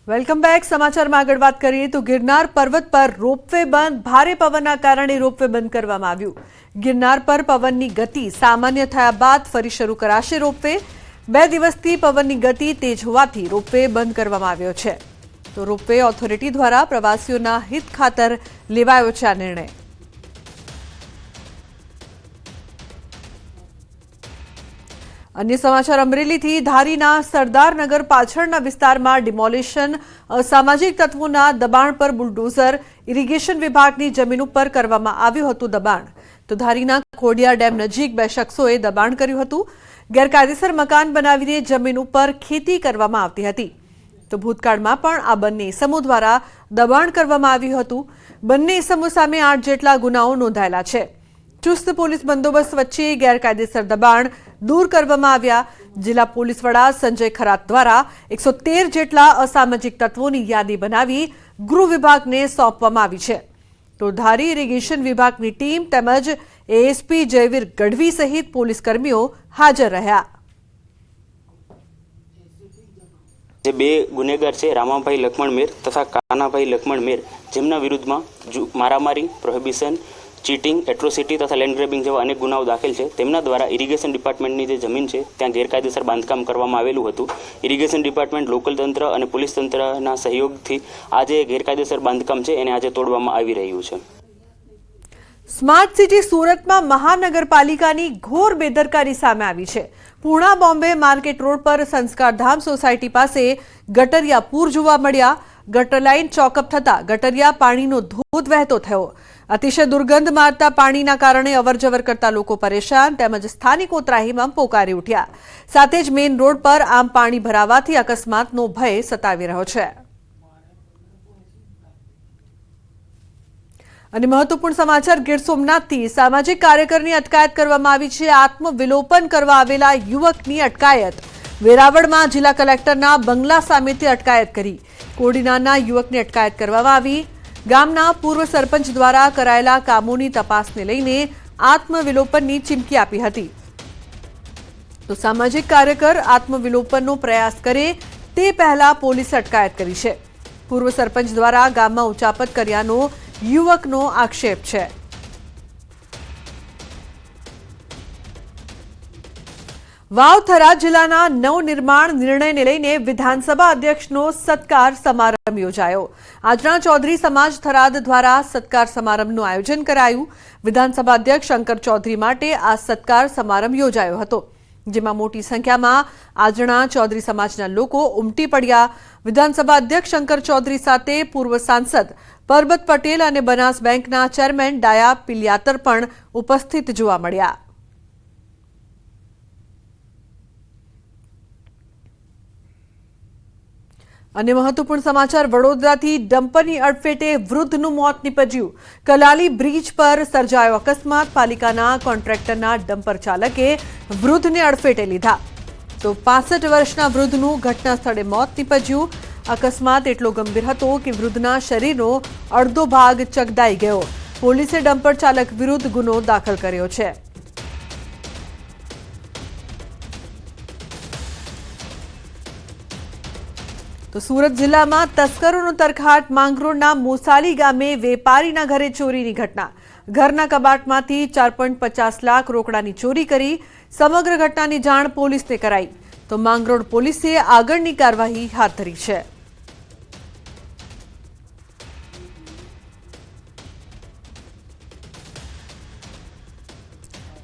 Welcome back. સમાચારમાં આગળ વાત કરીએ તો ગિરનાર પર્વત પર રોપવે બંધ। ભારે પવનના કારણે રોપવે બંધ કરવામાં આવ્યું। ગિરનાર પર પવનની ગતિ સામાન્ય થયા બાદ ફરી શરૂ કરાશે રોપવે। 2 દિવસથી પવનની ગતિ તેજ હોવાથી રોપવે બંધ કરવામાં આવ્યો છે। તો રોપવે ઓથોરિટી દ્વારા પ્રવાસીઓના હિત ખાતર લેવાયો છે આ નિર્ણય। अन्य समाचार अमरेली थी। धारीना सरदारनगर पाछळना विस्तारमां डिमोलिशन असामाजिक तत्वोना दबाण पर बुलडोजर इरिगेशन विभागनी जमीन पर करवामां आव्युं हतुं दबाण। तो धारीना खोडियार डेम नजीक 2 शख्सोए दबाण कर्युं हतुं। गैरकायदेसर मकान बनावीने जमीन पर खेती करवामां आवती हती। तो भूतकाळमां पण आ बंने इसमो द्वारा दबाण करवामां आव्युं हतुं। बंने इसमो सामे 8 जेटला गुनाओ नोंधायेला छे। चुस्त पोलीस बंदोबस्त वच्चे गैरकायदेसर दबाण दूर करवामां आव्या। जिला पोलीस वड़ा संजय खरात द्वारा 113 जेटला असामाजिक तत्वोनी यादी बनावी गृह विभागने सोंपवामां आवी छे। तो धारी इरिगेशन विभागनी टीम तेमज एएसपी जयवीर गढ़वी सहित पोलीस कर्मीओ हाजर रह्या। जे 2 गुनेगार छे रामाभाई लक्ष्मण मेर तथा कानाभाई लक्ष्मण मेर, जेमना विरुद्धमां मारामारी, प्रोहिबिशन, चीटिंग, एट्रोसिटी तथा लैंड ग्रेबिंग जेवा अनेक गुनाओ दाखिल है। तेमना द्वारा इरिगेशन डिपार्टमेंटनी जे जमीन है त्यां गैरकायदेसर बांधकाम करवामां आवेलुं हतुं। इरिगेशन डिपार्टमेंट, लोकल तंत्र अने पोलीस तंत्रना सहयोगथी आ जे गैरकायदेसर बांधकाम है एने आजे तोड़वामां आवी रह्युं छे। स्मार्ट सिटी सूरत में महानगरपालिकानी घोर बेदरकारी सामे आवी छे। पूर्णा बॉम्बे मार्केट रोड पर संस्कारधाम सोसायटी पासे गटरिया पूर जोवा मळ्या। गटर लाइन चॉकअप थता गटरिया पाणीनो धोध वहेतो थयो। अतिशय दुर्गंध मारता पाणीना कारणे अवरजवर करता लोको परेशान तेमज स्थानिको त्राहीमाम पोकारी उठ्या। साथे ज मेन रोड पर आम पाणी भरावाथी अकस्मातनो भय सतावी रह्यो छे। અને મહત્વપૂર્ણ સમાચાર ગીર સોમનાથથી સામાજિક કાર્યકરની અટકાયત કરવામાં આવી છે। આત્મવિલોપન કરવા આવેલા યુવકની અટકાયત। વેરાવળમાં જિલ્લા કલેક્ટરના બંગલા સામેથી અટકાયત કરી। કોડીનાના યુવકની અટકાયત કરવામાં આવી। ગામના પૂર્વ સરપંચ દ્વારા કરાયેલા કામોની તપાસને લઈને આત્મવિલોપનની ચીમકી આપી હતી। તો સામાજિક કાર્યકર આત્મવિલોપનનો પ્રયાસ કરે તે પહેલા પોલીસે અટકાયત કરી છે। પૂર્વ સરપંચ દ્વારા ગામમાં ઉચાપત કર્યાનો યુવકનો આક્ષેપ છે। વાવથરા જિલ્લાના નવનિર્માણ નિર્ણયને લઈને વિધાનસભા અધ્યક્ષનો સત્કાર સમારંભ યોજાયો। આજના ચૌધરી સમાજ થરાદ દ્વારા સત્કાર સમારંભનું આયોજન કરાયું। વિધાનસભા અધ્યક્ષ શંકર ચૌધરી માટે આ સત્કાર સમારંભ યોજાયો હતો, જેમાં મોટી સંખ્યામાં આજના ચૌધરી સમાજના લોકો ઉમટી પડ્યા। વિધાનસભા અધ્યક્ષ શંકર ચૌધરી સાથે પૂર્વ સાંસદ પરબત પટેલ અને બનાસ બેંકના ચેરમેન ડાયા પિલિયાતર પણ ઉપસ્થિત જોવા મળ્યા। अन्य महत्वपूर्ण समाचार वडोदराथी डम्परनी अडफेटे वृद्धનું મોત निपज्યું। કલાલી બ્રિજ પર સર્જાયો અકસ્માત। પાલિકાના કોન્ટ્રાક્ટરના ડમ્પર ચાલકે વૃદ્ધને અડફેટે લીધા। તો 65 વર્ષના વૃદ્ધનું ઘટના સ્થળે મોત निपज्યું। અકસ્માત એટલો ગંભીર હતો કે વૃદ્ધના શરીરનો અડધો ભાગ ચગદાઈ ગયો। પોલીસે ડમ્પર ચાલક વિરુદ્ધ ગુનો દાખલ કર્યો છે। तो सूरत जिला में तस्करों तरखाट। માંગરોળના મોસાલી ગામે વેપારીના ઘરે ચોરીની ઘટના। ઘરના કબાટમાંથી 4.50 લાખ રોકડાની ચોરી કરી। સમગ્ર ઘટનાની જાણ પોલીસને કરાઈ। તો માંગરોળ પોલીસે આગળની કાર્યવાહી હાથ ધરી છે।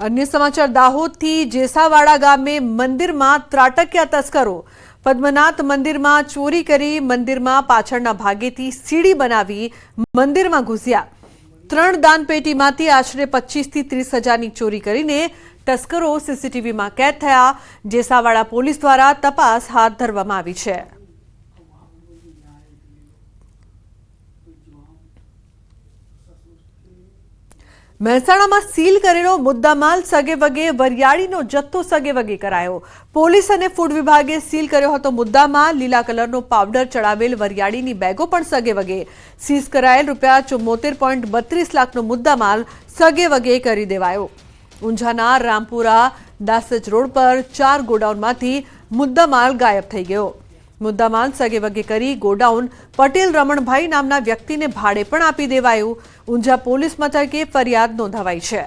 अन्य समाचार दाहोदथी जेसावाड़ा गामे मंदिरमां ત્રાટક્યા તસ્કરો। પદ્મનાથ મંદિરમાં ચોરી કરી મંદિરમાં પાછળના ભાગેથી સીડી બનાવી મંદિરમાં ઘૂસ્યા। 3 દાનપેટીમાંથી આશરે 25 થી 30 હજારની ચોરી કરીને તસ્કરો સીસીટીવીમાં કેદ થયા। જેસાવાડા પોલીસ દ્વારા તપાસ હાથ ધરવામાં આવી છે। મહેસાણામાં સીલ કરેલો મુદ્દામાલ સગેવગે વરિયાળીનો જથ્થો સગેવગે કરાયો। પોલીસ અને ફૂડ વિભાગે સીલ કર્યો હતો મુદ્દામાલ। લીલા કલરનો પાવડર ચડાવેલ વરિયાળીની બેગો પણ સગેવગે। સીઝ કરાયેલ ₹74.32 લાખનો મુદ્દામાલ સગેવગે કરી દેવાયો। ઊંઝાના રામપુરા દાસજ રોડ પર 4 ગોડાઉનમાંથી મુદ્દામાલ ગાયબ થઈ ગયો। મુદ્દામાલ સગેવગે કરી ગોડાઉન પટેલ રમણભાઈ નામના વ્યક્તિને ભાડે પણ આપી દેવાયું. ઊંઝા પોલીસ મથકે ફરિયાદ નોંધાવાઈ છે.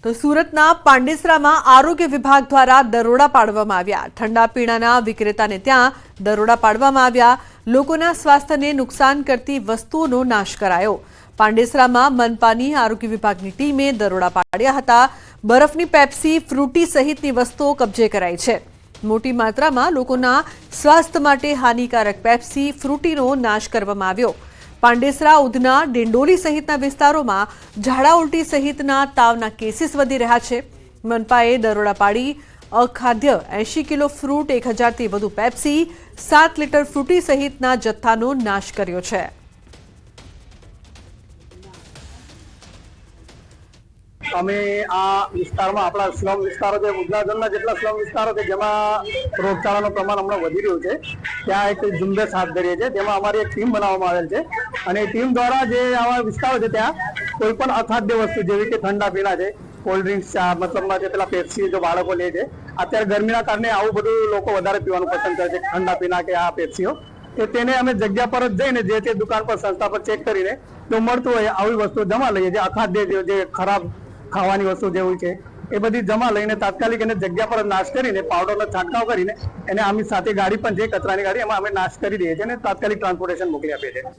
તો સુરતના પાંડેસરામાં આરોગ્ય વિભાગ દ્વારા દરોડા પાડવામાં આવ્યા. ઠંડા પીણાના વિક્રેતાને ત્યાં દરોડા પાડવામાં આવ્યા. લોકોના સ્વાસ્થ્યને નુકસાન કરતી વસ્તુઓનો નાશ કરાયો. પાંડેસરામાં મનપાની આરોગ્ય વિભાગની ટીમે દરોડા પાડ્યા હતા. બરફની પેપ્સી, ફ્રૂટી સહિતની વસ્તુઓ કબજે કરાઈ છે. મોટી માત્રામાં લોકોના સ્વાસ્થ્ય માટે હાનિકારક પેપ્સી, ફ્રૂટીનો નાશ કરવામાં આવ્યો. પાંડેસરા, ઉધના, ડિંડોલી સહિતના વિસ્તારોમાં ઝાડા ઉલટી સહિતના તાવના કેસીસ વધી રહ્યા છે. મનપાએ દરોડા પાડી અખાદ્ય 80 કિલો ફ્રૂટ, 1000થી વધુ પેપ્સી, 7 લીટર ફ્રૂટી સહિતના જથ્થાનો નાશ કર્યો છે. અમે આ વિસ્તારમાં આપણા સ્લમ વિસ્તારો છે, ઉધનાજનના જેટલા સ્લમ વિસ્તારો છે જેમાં રોગચાળાનું પ્રમાણ હમણાં વધી રહ્યું છે, ત્યાં એક ઝુંબેશ હાથ ધરીએ છીએ. તેમાં અમારી એક ટીમ બનાવવામાં આવેલ છે અને ટીમ દ્વારા જે આવા વિસ્તારો છે ત્યાં કોઈ પણ અખાદ્ય વસ્તુ જેવી કે ઠંડા પીણા છે, કોલ્ડ ડ્રિંક્સ, મતલબમાં જે પેલા પેપ્સી જો બાળકો લે છે, અત્યારે ગરમીના કારણે આવું બધું લોકો વધારે પીવાનું પસંદ કરે છે, ઠંડા પીણા કે આ પેપ્સીઓ. તો તેને અમે જગ્યા પર જ જઈને જે તે દુકાન પર, સંસ્થા પર ચેક કરીને જો મળતું હોય આવી વસ્તુ જમા લઈએ. જે અખાદ્ય જે ખરાબ ખાવાની વસ્તુ જેવી છે એ બધી જમા લઈને તાત્કાલિક એને જગ્યા પર નાશ કરીને પાવડરનો છંટકાવ કરીને એને આમની સાથે ગાડી પણ છે, કચરાની ગાડી, એમાં અમે નાશ કરી દઈએ છીએ અને તાત્કાલિક ટ્રાન્સપોર્ટેશન મોકલી આપીએ છીએ.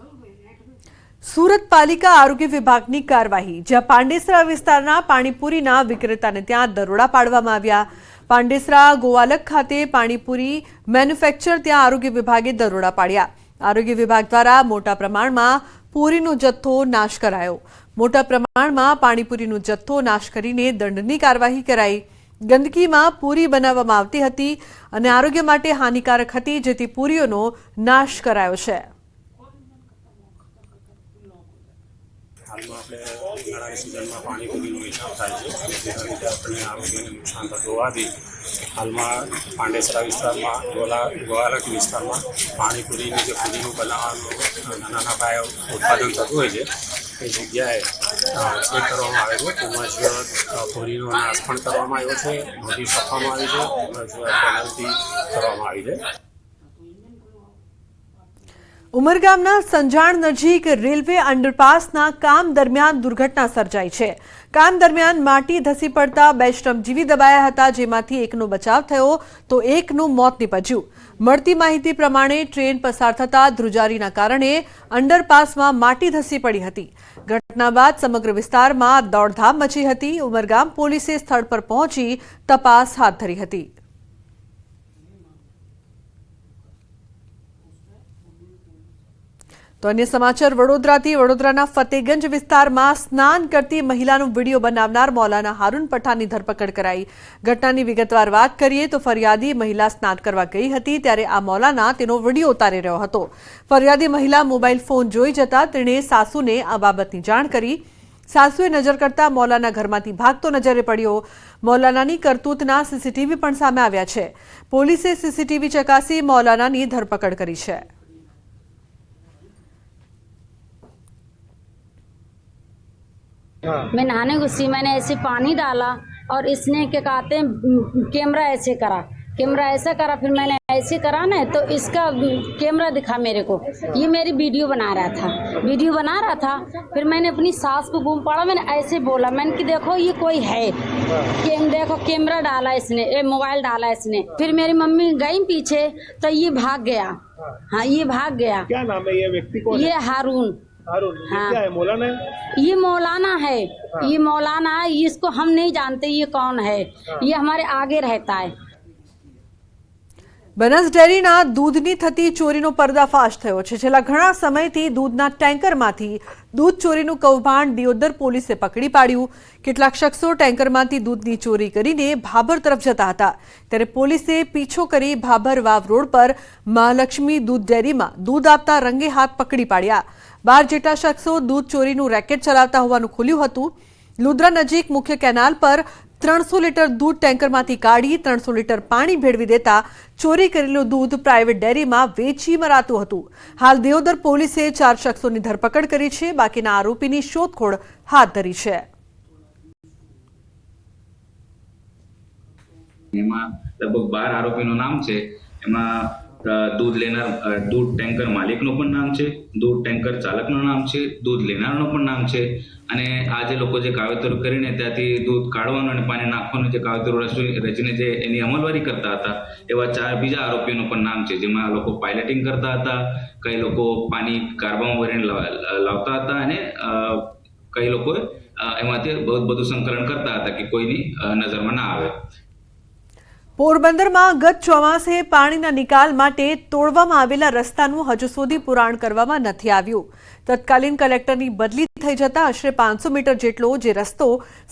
સુરત પાલિકા આરોગ્ય વિભાગની કાર્યવાહી. જ્યાં પાંડેસરા વિસ્તારના પાણીપુરીના વિક્રેતાને ત્યાં દરોડા પાડવામાં આવ્યા. પાંડેસરા ગોવાલક ખાતે પાણીપુરી મેન્યુફેક્ચર ત્યાં આરોગ્ય વિભાગે દરોડા પાડ્યા. આરોગ્ય વિભાગ દ્વારા મોટા પ્રમાણમાં પૂરીનો જથ્થો નાશ કરાયો. મોટા પ્રમાણમાં પાણીપુરીનો જથ્થો નાશ કરીને દંડની કાર્યવાહી કરાઈ. ગંદકીમાં પૂરી બનાવવામાં આવતી હતી અને આરોગ્ય માટે હાનિકારક હતી, જેથી પૂરીઓનો નાશ કરાયો છે. હાલમાં આપણે ઉનાળાની સિઝનમાં પાણીપુરીનો હિસાબ થાય છે, જેના લીધે આપણને આરોગ્યને નુકસાન થતું હોવાથી હાલમાં પાંડેસરા વિસ્તારમાં, ગોવાલક વિસ્તારમાં પાણીપુરીની જે પૂરીનું બનાવવાનું નાના પાયે ઉત્પાદન થતું હોય છે એ જગ્યાએ ચેક કરવામાં આવે છે. તેમજ પૂરીનો નાશ પણ કરવામાં આવ્યો છે, નોટિસ આપવામાં આવી છે, તેમજ પેનલ્ટી કરવામાં આવી છે. ઉમરગામના સંજાણ નજીક રેલવે અંડરપાસના કામ દરમિયાન દુર્ઘટના સર્જાઈ છે. કામ દરમિયાન માટી ધસી પડતા 2 શ્રમજીવી દબાયા હતા, જેમાંથી એકનો બચાવ થયો તો એકનું મોત નીપજ્યું. મળતી માહિતી પ્રમાણે ટ્રેન પસાર થતા ધ્રુજારીના કારણે અંડરપાસમાં માટી ધસી પડી હતી. ઘટના બાદ સમગ્ર વિસ્તારમાં દોડધામ મચી હતી. ઉમરગામ પોલીસે સ્થળ પર પહોંચી તપાસ હાથ ધરી હતી. તો અન્ય સમાચાર વડોદરાથી. વડોદરાના ફતેગંજ વિસ્તારમાં સ્નાન કરતી મહિલાનો વિડીયો બનાવનાર મૌલાના હારૂન પઠાણની ધરપકડ કરાઈ. ઘટનાની વિગતવાર વાત કરીએ તો ફરિયાદી મહિલા સ્નાન કરવા ગઈ હતી, ત્યારે આ મૌલાના તેનો વિડીયો ઉતારી રહ્યો હતો. ફરિયાદી મહિલા મોબાઈલ ફોન જોઈ જતા તેણે સાસુને આ બાબતની જાણ કરી. સાસુએ નજર કરતા મૌલાના ઘરમાંથી ભાગતો નજરે પડ્યો. મૌલાનાની કરતૂતના સીસીટીવી પણ સામે આવ્યા છે. પોલીસે સીસીટીવી ચકાસી મૌલાનાની ધરપકડ કરી છે. मैं नहाने घुसी, मैंने ऐसे पानी डाला और इसने क्या कहते हैं कैमरा ऐसे करा, फिर मैंने ऐसे करा ना तो इसका कैमरा दिखा मेरे को, ये मेरी वीडियो बना रहा था। फिर मैंने अपनी सास को बूम पड़ा, मैंने ऐसे बोला, मैंने कि देखो ये कोई है, देखो कैमरा डाला इसने, मोबाइल डाला इसने। फिर मेरी मम्मी गई पीछे तो ये भाग गया। हाँ, ये भाग गया। क्या नाम है ये व्यक्ति को? ये हारून। हाँ, क्या है? मौलाना है? ये मौलाना है। हाँ। ये मौलाना है, इसको हम नहीं जानते ये कौन है। हाँ। ये हमारे आगे रहता है। બનાસ ડેરીના દૂધની થતી ચોરીનો પર્દાફાશ થયો છે. છેલ્લા ઘણા સમયથી દૂધના ટેન્કરમાંથી દૂધ ચોરીનું કૌભાંડ દિયોદર પોલીસે પકડી પાડ્યું. કેટલાક શખ્સો ટેન્કરમાંથી દૂધની ચોરી કરીને ભાભર તરફ જતા હતા, ત્યારે પોલીસે પીછો કરી ભાભર વાવ રોડ પર મહાલક્ષ્મી દૂધ ડેરીમાં દૂધ આપતા રંગે હાથ પકડી પાડ્યા. 12 જેટલા શખ્સો દૂધ ચોરીનું રેકેટ ચલાવતા હોવાનું ખુલ્યું હતું. લુદ્રા નજીક મુખ્ય કેનાલ પર 300 લીટર દૂધ ટેન્કરમાંથી કાઢી 300 લીટર પાણી ભેળવી દેતા ચોરી કરેલું દૂધ પ્રાઇવેટ ડેરીમાં વેચી મરાતું હતું. હાલ દિયોદર પોલીસે 4 શખ્સોની ધરપકડ કરી છે. બાકીના આરોપીની શોધખોળ હાથ ધરી છે. એમાં લગભગ 12 આરોપીનું નામ છે. એમાં દૂધ ટેન્કર માલિકનું પણ નામ છે, દૂધ ટેન્કર ચાલકનું નામ છે, દૂધ લેનારનું પણ નામ છે, અને આ જે લોકો જે કાવતરું કરીને ત્યાંથી દૂધ કાઢવાનું અને પાણી નાખવાનું જે કાવતરું રચીને જે એની અમલવારી કરતા હતા એવા 4 બીજા આરોપીઓનું પણ નામ છે, જેમાં લોકો પાયલટિંગ કરતા હતા, કઈ લોકો પાણી કારવામાં ભરીને લાવતા હતા, અને કઈ લોકો એમાંથી બધું સંકલન કરતા હતા કે કોઈની નજરમાં ના આવે. પોરબંદરમાં ગત ચોમાસે પાણીના નિકાલ માટે તોડવામાં આવેલા રસ્તાનું હજુ સુધી પુરાણ કરવામાં નથી આવ્યું. તત્કાલીન કલેક્ટરની બદલી થઈ જતા આશરે 500 મીટર જેટલો જે રસ્તો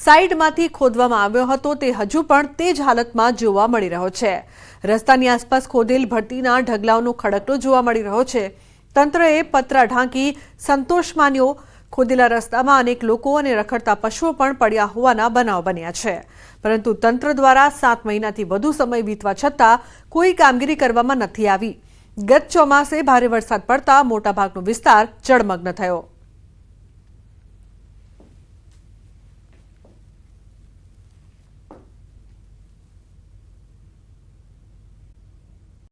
સાઈડમાંથી ખોદવામાં આવ્યો હતો તે હજુ પણ તે જ હાલતમાં જોવા મળી રહ્યો છે. રસ્તાની આસપાસ ખોદેલ ભરતીના ઢગલાઓનો ખડકલો જોવા મળી રહ્યો છે. તંત્રએ પતરા ઢાંકી સંતોષ માન્યો. ખોદેલા રસ્તામાં અનેક લોકો અને રખડતા પશુઓ પણ પડ્યા હોવાના બનાવ બન્યા છે. પરંતુ તંત્ર દ્વારા 7 મહિનાથી વધુ સમય વીતવા છતાં કોઈ કામગીરી કરવામાં નથી આવી. ગત ચોમાસે ભારે વરસાદ પડતા મોટાભાગનો વિસ્તાર જળમગ્ન થયો.